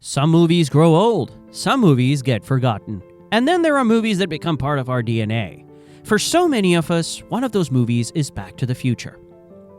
Some movies grow old, some movies get forgotten, and then there are movies that become part of our DNA. For so many of us, one of those movies is Back to the Future.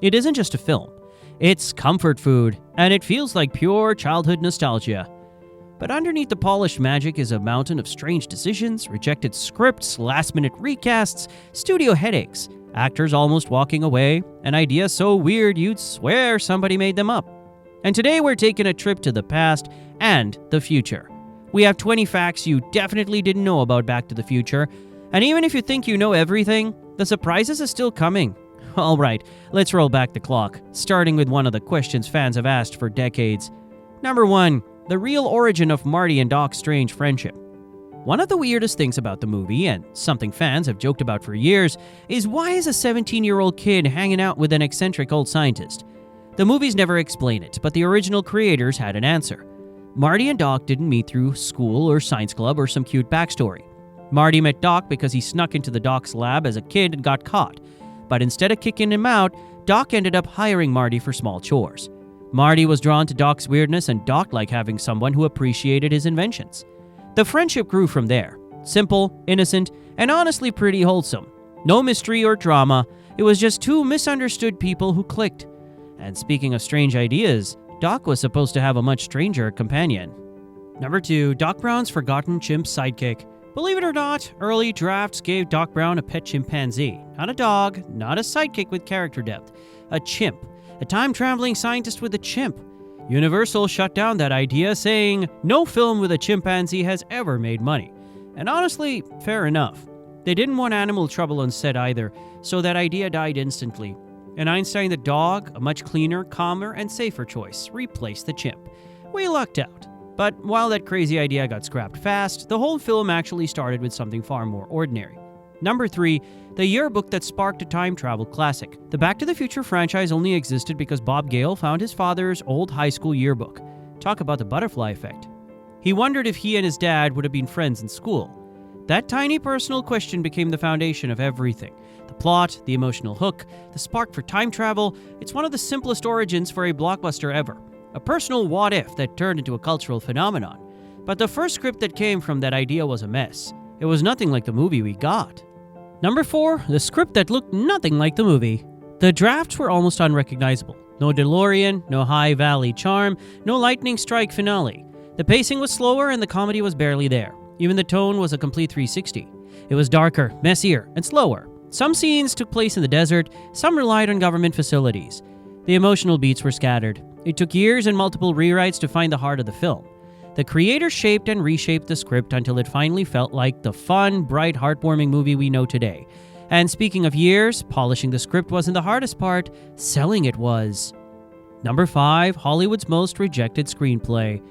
It isn't just a film, it's comfort food, and it feels like pure childhood nostalgia. But underneath the polished magic is a mountain of strange decisions, rejected scripts, last-minute recasts, studio headaches, actors almost walking away, and ideas so weird you'd swear somebody made them up. And today we're taking a trip to the past and the future. We have 20 facts you definitely didn't know about Back to the Future, and even if you think you know everything, the surprises are still coming. Alright, let's roll back the clock, starting with one of the questions fans have asked for decades. Number 1. The real origin of Marty and Doc's strange friendship. One of the weirdest things about the movie, and something fans have joked about for years, is why is a 17-year-old kid hanging out with an eccentric old scientist? The movies never explain it, but the original creators had an answer. Marty and Doc didn't meet through school or science club or some cute backstory. Marty met Doc because he snuck into the Doc's lab as a kid and got caught. But instead of kicking him out, Doc ended up hiring Marty for small chores. Marty was drawn to Doc's weirdness and Doc liked having someone who appreciated his inventions. The friendship grew from there. Simple, innocent, and honestly pretty wholesome. No mystery or drama, it was just two misunderstood people who clicked. And speaking of strange ideas, Doc was supposed to have a much stranger companion. Number 2. Doc Brown's forgotten chimp sidekick. Believe it or not, early drafts gave Doc Brown a pet chimpanzee. Not a dog, not a sidekick with character depth. A chimp. A time-traveling scientist with a chimp. Universal shut down that idea, saying, no film with a chimpanzee has ever made money. And honestly, fair enough. They didn't want animal trouble on set either, so that idea died instantly. And Einstein the dog, a much cleaner, calmer, and safer choice, replaced the chimp. We lucked out. But while that crazy idea got scrapped fast, the whole film actually started with something far more ordinary. Number 3, the yearbook that sparked a time travel classic. The Back to the Future franchise only existed because Bob Gale found his father's old high school yearbook. Talk about the butterfly effect. He wondered if he and his dad would have been friends in school. That tiny personal question became the foundation of everything. The plot, the emotional hook, the spark for time travel, it's one of the simplest origins for a blockbuster ever. A personal what-if that turned into a cultural phenomenon. But the first script that came from that idea was a mess. It was nothing like the movie we got. Number 4, the script that looked nothing like the movie. The drafts were almost unrecognizable. No Delorean, no High Valley charm, no lightning strike finale. The pacing was slower and the comedy was barely there. Even the tone was a complete 360. It was darker, messier, and slower. Some scenes took place in the desert, some relied on government facilities. The emotional beats were scattered. It took years and multiple rewrites to find the heart of the film. The creator shaped and reshaped the script until it finally felt like the fun, bright, heartwarming movie we know today. And speaking of years, polishing the script wasn't the hardest part, selling it was. Number 5, Hollywood's most rejected screenplay.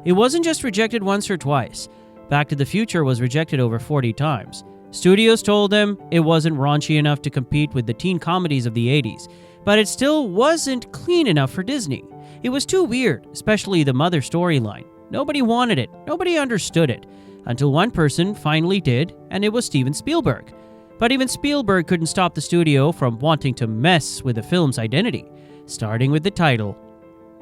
It wasn't just rejected once or twice. Back to the Future was rejected over 40 times. Studios told them it wasn't raunchy enough to compete with the teen comedies of the 80s, but it still wasn't clean enough for Disney. It was too weird, especially the mother storyline. Nobody wanted it, nobody understood it, until one person finally did, and it was Steven Spielberg. But even Spielberg couldn't stop the studio from wanting to mess with the film's identity, starting with the title.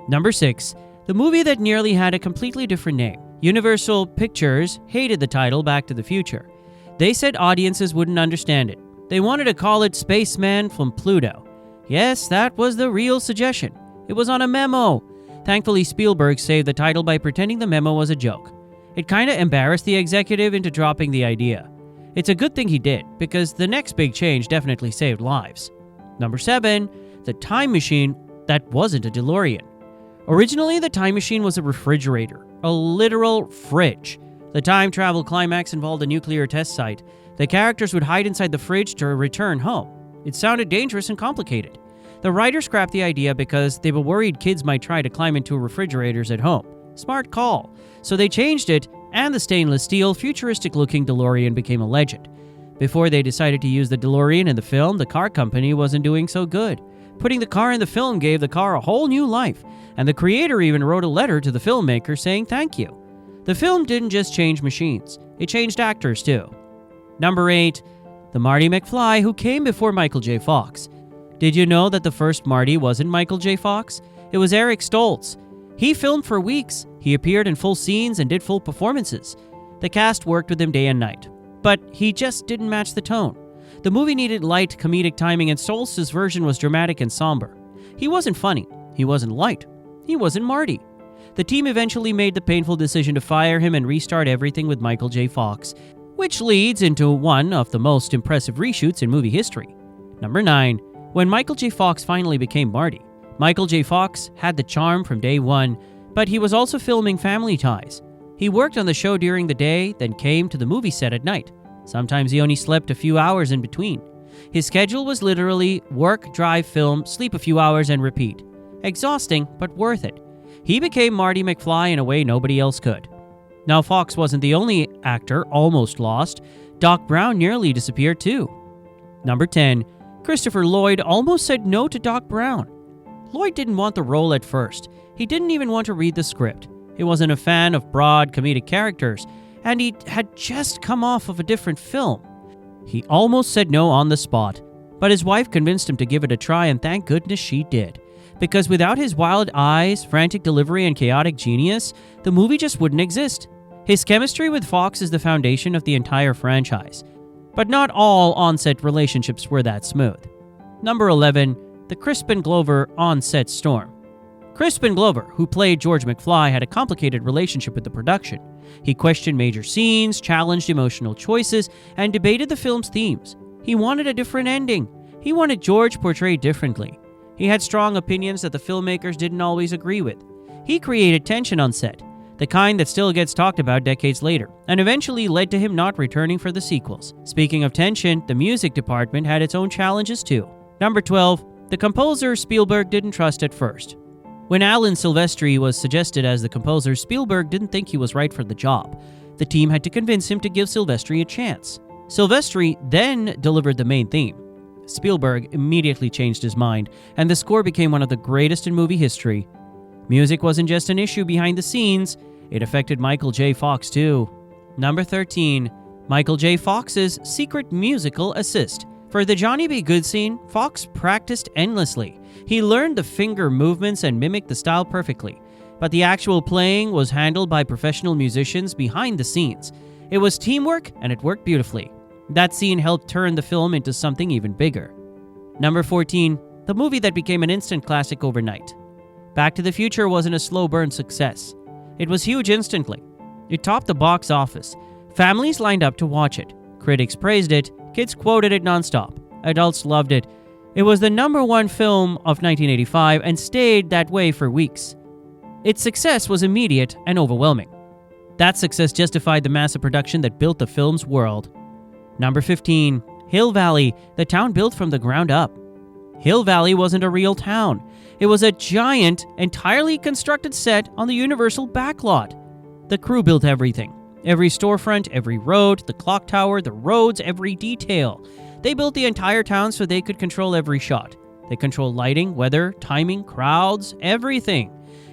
Number 6, the movie that nearly had a completely different name. Universal Pictures hated the title Back to the Future. They said audiences wouldn't understand it. They wanted to call it Spaceman from Pluto. Yes, that was the real suggestion. It was on a memo. Thankfully, Spielberg saved the title by pretending the memo was a joke. It kinda embarrassed the executive into dropping the idea. It's a good thing he did, because the next big change definitely saved lives. Number 7, the time machine that wasn't a DeLorean. Originally, the time machine was a refrigerator, a literal fridge. The time travel climax involved a nuclear test site. The characters would hide inside the fridge to return home. It sounded dangerous and complicated. The writers scrapped the idea because they were worried kids might try to climb into refrigerators at home. Smart call. So they changed it, and the stainless steel, futuristic-looking DeLorean became a legend. Before they decided to use the DeLorean in the film, the car company wasn't doing so good. Putting the car in the film gave the car a whole new life, and the creator even wrote a letter to the filmmaker saying thank you. The film didn't just change machines, it changed actors too. Number 8, the Marty McFly who came before Michael J. Fox. Did you know that the first Marty wasn't Michael J. Fox? It was Eric Stoltz. He filmed for weeks. He appeared in full scenes and did full performances. The cast worked with him day and night, but he just didn't match the tone. The movie needed light, comedic timing, and Stoltz's version was dramatic and somber. He wasn't funny. He wasn't light. He wasn't Marty. The team eventually made the painful decision to fire him and restart everything with Michael J. Fox, which leads into one of the most impressive reshoots in movie history. Number 9. When Michael J. Fox finally became Marty. Michael J. Fox had the charm from day one, but he was also filming Family Ties. He worked on the show during the day, then came to the movie set at night. Sometimes he only slept a few hours in between. His schedule was literally work, drive, film, sleep a few hours, and repeat. Exhausting, but worth it. He became Marty McFly in a way nobody else could. Now, Fox wasn't the only actor almost lost. Doc Brown nearly disappeared too. Number 10. Christopher Lloyd almost said no to Doc Brown. Lloyd didn't want the role at first. He didn't even want to read the script. He wasn't a fan of broad, comedic characters, and he had just come off of a different film. He almost said no on the spot, but his wife convinced him to give it a try, and thank goodness she did. Because without his wild eyes, frantic delivery, and chaotic genius, the movie just wouldn't exist. His chemistry with Fox is the foundation of the entire franchise. But not all on-set relationships were that smooth. Number 11. The Crispin Glover on-set storm. Crispin Glover, who played George McFly, had a complicated relationship with the production. He questioned major scenes, challenged emotional choices, and debated the film's themes. He wanted a different ending. He wanted George portrayed differently. He had strong opinions that the filmmakers didn't always agree with. He created tension on set, the kind that still gets talked about decades later, and eventually led to him not returning for the sequels. Speaking of tension, the music department had its own challenges too. Number 12. The composer Spielberg didn't trust at first. When Alan Silvestri was suggested as the composer, Spielberg didn't think he was right for the job. The team had to convince him to give Silvestri a chance. Silvestri then delivered the main theme. Spielberg immediately changed his mind, and the score became one of the greatest in movie history. Music wasn't just an issue behind the scenes, it affected Michael J. Fox too. Number 13. Michael J. Fox's secret musical assist. For the Johnny B. Good scene, Fox practiced endlessly. He learned the finger movements and mimicked the style perfectly, but the actual playing was handled by professional musicians behind the scenes. It was teamwork, and it worked beautifully. That scene helped turn the film into something even bigger. Number 14. The movie that became an instant classic overnight. Back to the Future wasn't a slow burn success. It was huge instantly. It topped the box office. Families lined up to watch it. Critics praised it. Kids quoted it nonstop. Adults loved it. It was the number one film of 1985 and stayed that way for weeks. Its success was immediate and overwhelming. That success justified the massive production that built the film's world. Number 15. Hill Valley, the town built from the ground up. Hill Valley wasn't a real town. It was a giant, entirely constructed set on the Universal backlot. The crew built everything. Every storefront, every road, the clock tower, the roads, every detail. They built the entire town so they could control every shot. They controlled lighting, weather, timing, crowds, everything.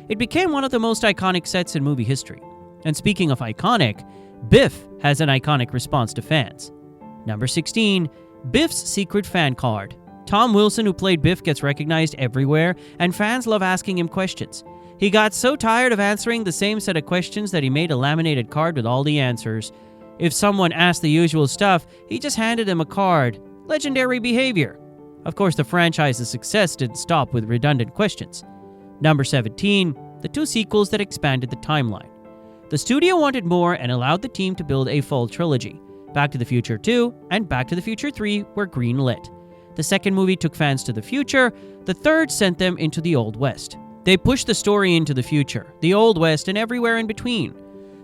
It became one of the most iconic sets in movie history. And speaking of iconic, Biff has an iconic response to fans. Number 16. Biff's secret fan card. Tom Wilson, who played Biff, gets recognized everywhere, and fans love asking him questions. He got so tired of answering the same set of questions that he made a laminated card with all the answers. If someone asked the usual stuff, he just handed them a card. Legendary behavior. Of course, the franchise's success didn't stop with redundant questions. Number 17. The two sequels that expanded the timeline. The studio wanted more and allowed the team to build a full trilogy. Back to the Future 2 and Back to the Future 3 were greenlit. The second movie took fans to the future. The third sent them into the Old West. They pushed the story into the future, the Old West, and everywhere in between.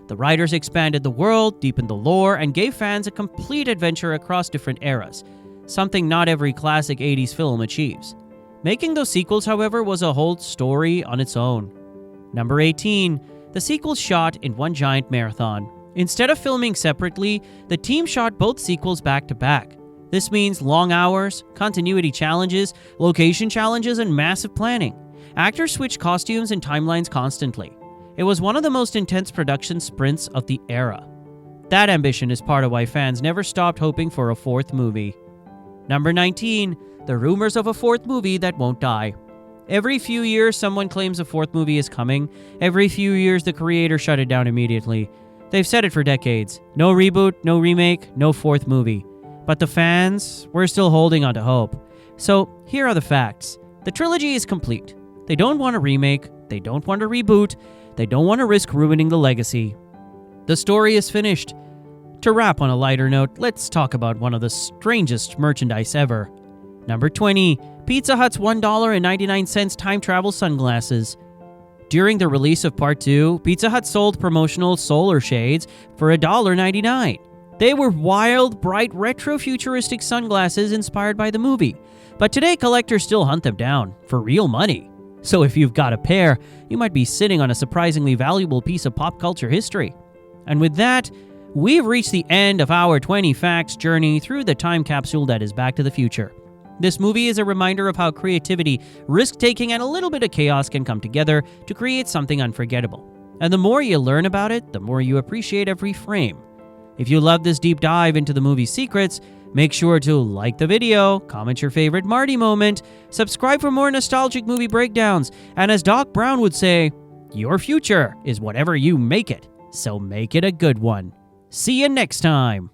The writers expanded the world, deepened the lore, and gave fans a complete adventure across different eras, something not every classic 80s film achieves. Making those sequels, however, was a whole story on its own. Number 18. The sequels shot in one giant marathon. Instead of filming separately, the team shot both sequels back to back. This means long hours, continuity challenges, location challenges, and massive planning. Actors switched costumes and timelines constantly. It was one of the most intense production sprints of the era. That ambition is part of why fans never stopped hoping for a fourth movie. Number 19. The rumors of a fourth movie that won't die. Every few years, someone claims a fourth movie is coming. Every few years, the creator shut it down immediately. They've said it for decades. No reboot, no remake, no fourth movie. But the fans, we're still holding on to hope. So, here are the facts. The trilogy is complete. They don't want a remake. They don't want a reboot. They don't want to risk ruining the legacy. The story is finished. To wrap on a lighter note, let's talk about one of the strangest merchandise ever. Number 20. Pizza Hut's $1.99 time travel sunglasses. During the release of Part 2, Pizza Hut sold promotional solar shades for $1.99. They were wild, bright, retro-futuristic sunglasses inspired by the movie. But today, collectors still hunt them down for real money. So if you've got a pair, you might be sitting on a surprisingly valuable piece of pop culture history. And with that, we've reached the end of our 20 facts journey through the time capsule that is Back to the Future. This movie is a reminder of how creativity, risk-taking, and a little bit of chaos can come together to create something unforgettable. And the more you learn about it, the more you appreciate every frame. If you love this deep dive into the movie's secrets, make sure to like the video, comment your favorite Marty moment, subscribe for more nostalgic movie breakdowns, and as Doc Brown would say, your future is whatever you make it, so make it a good one. See you next time.